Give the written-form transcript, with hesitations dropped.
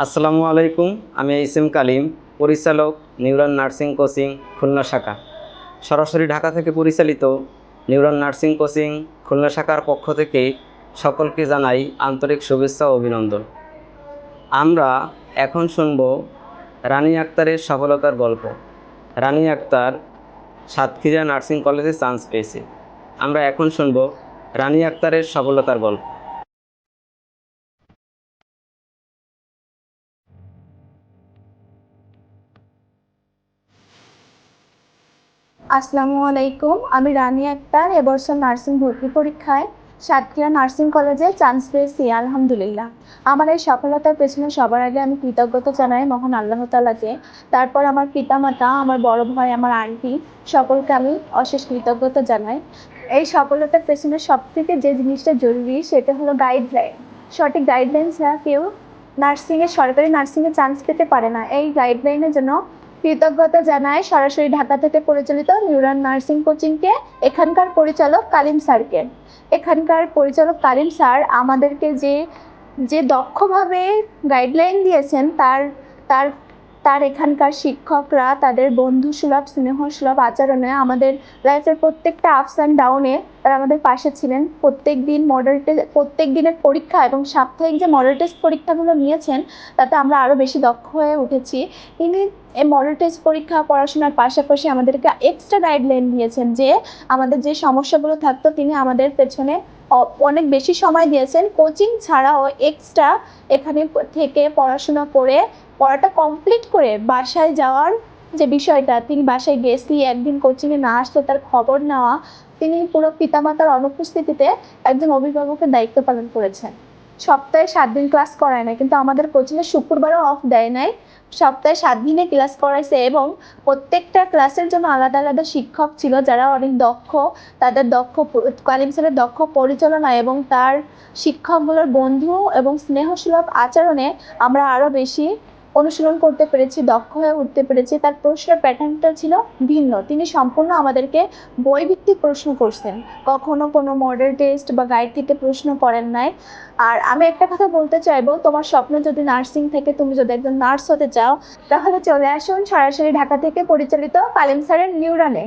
আসসালামু আলাইকুম। আমি এস এম কালিম, পরিচালক নিউরাল নার্সিং কোচিং খুলনা শাখা। সরাসরি ঢাকা থেকে পরিচালিত নিউরাল নার্সিং কোচিং খুলনা শাখার পক্ষ থেকে সকলকে জানাই আন্তরিক শুভেচ্ছা ও অভিনন্দন। আমরা এখন শুনব রানী আক্তারের সফলতার গল্প। রানী আক্তার সাতক্ষীরা নার্সিং কলেজে চান্স পেয়েছে। আমরা এখন শুনব রানী আক্তারের সফলতার গল্প। আসসালামু আলাইকুম। আমি রানী আক্তার। এবছর নার্সিং ভর্তি পরীক্ষায় সাতক্ষীরা নার্সিং কলেজে চান্স পেয়েছি, আলহামদুলিল্লাহ। আমার এই সফলতার পেছনে সবার আগে আমি কৃতজ্ঞতা জানাই মহান আল্লাহ তাআলাকে। তারপর আমার পিতামাতা, আমার বড় ভাই, আমার আন্টি, সকলকে আমি অশেষ কৃতজ্ঞতা জানাই। এই সফলতার পেছনে সবথেকে যে জিনিসটা জরুরি সেটা হলো গাইডলাইন। সঠিক গাইডলাইন ছাড়া কেউ সরকারি নার্সিংয়ে চান্স পেতে পারে না। এই গাইডলাইনের জন্য কৃতজ্ঞতা জানাই সরাসরি ঢাকা থেকে পরিচালিত নিউরাল নার্সিং কোচিংকে, এখানকার পরিচালক কালিম স্যারকে। এখানকার পরিচালক কালিম স্যার আমাদেরকে যে যে দক্ষভাবে গাইডলাইন দিয়েছেন, তার তার তার এখানকার শিক্ষকরা তাদের বন্ধুসুলভ স্নেহসুলভ আচরণে আমাদের লাইফের প্রত্যেকটা আপস অ্যান্ড ডাউনে তারা আমাদের পাশে ছিলেন। প্রত্যেক দিনের পরীক্ষা এবং সাপ্তাহিক যে মডেল টেস্ট পরীক্ষাগুলো নিয়েছেন, তাতে আমরা আরও বেশি দক্ষ হয়ে উঠেছি। তিনি এই মডেল টেস্ট পরীক্ষা পড়াশোনার পাশাপাশি আমাদেরকে এক্সট্রা গাইডলাইন দিয়েছেন, যে আমাদের যে সমস্যাগুলো থাকতো তিনি আমাদের পেছনে অনেক বেশি সময় দিয়েছেন। কোচিং ছাড়াও এক্সট্রা এখানে থেকে পড়াটা কমপ্লিট করে বাসায় যাওয়ার যে বিষয়টা, তিনি বাসায় গেছি একদিন কোচিংয়ে না আসলে তার খবর নেওয়া, তিনি পুরো পিতামাতার অনুপস্থিতিতে একজন অভিভাবকের দায়িত্ব পালন করেছেন। সপ্তাহে 7 দিন ক্লাস করায় না, কিন্তু আমাদের কোচিংয়ে শুক্রবারও অফ দেয় নাই। সপ্তাহে 7 দিনে ক্লাস করাইছে এবং প্রত্যেকটা ক্লাসের জন্য আলাদা আলাদা শিক্ষক ছিল যারা অনেক দক্ষ। কালিম স্যারের দক্ষ পরিচালনা এবং তার শিক্ষকগুলোর বন্ধু এবং স্নেহসুলভ আচরণে আমরা আরও বেশি অনুশীলন করতে পেরেছি, দক্ষ হয়ে উঠতে পেরেছি। তার প্রশ্নের প্যাটার্নটা ছিল ভিন্ন। তিনি সম্পূর্ণ আমাদেরকে বইভিত্তিক প্রশ্ন করছেন, কখনো কোনো মডেল টেস্ট বা গাইড থেকে প্রশ্ন করেন নাই। আর আমি একটা কথা বলতে চাইবো, তোমার স্বপ্ন যদি নার্সিং থেকে, তুমি যদি একজন নার্স হতে চাও, তাহলে চলে আসুন সরাসরি ঢাকা থেকে পরিচালিত কালিম স্যারের নিউরালে।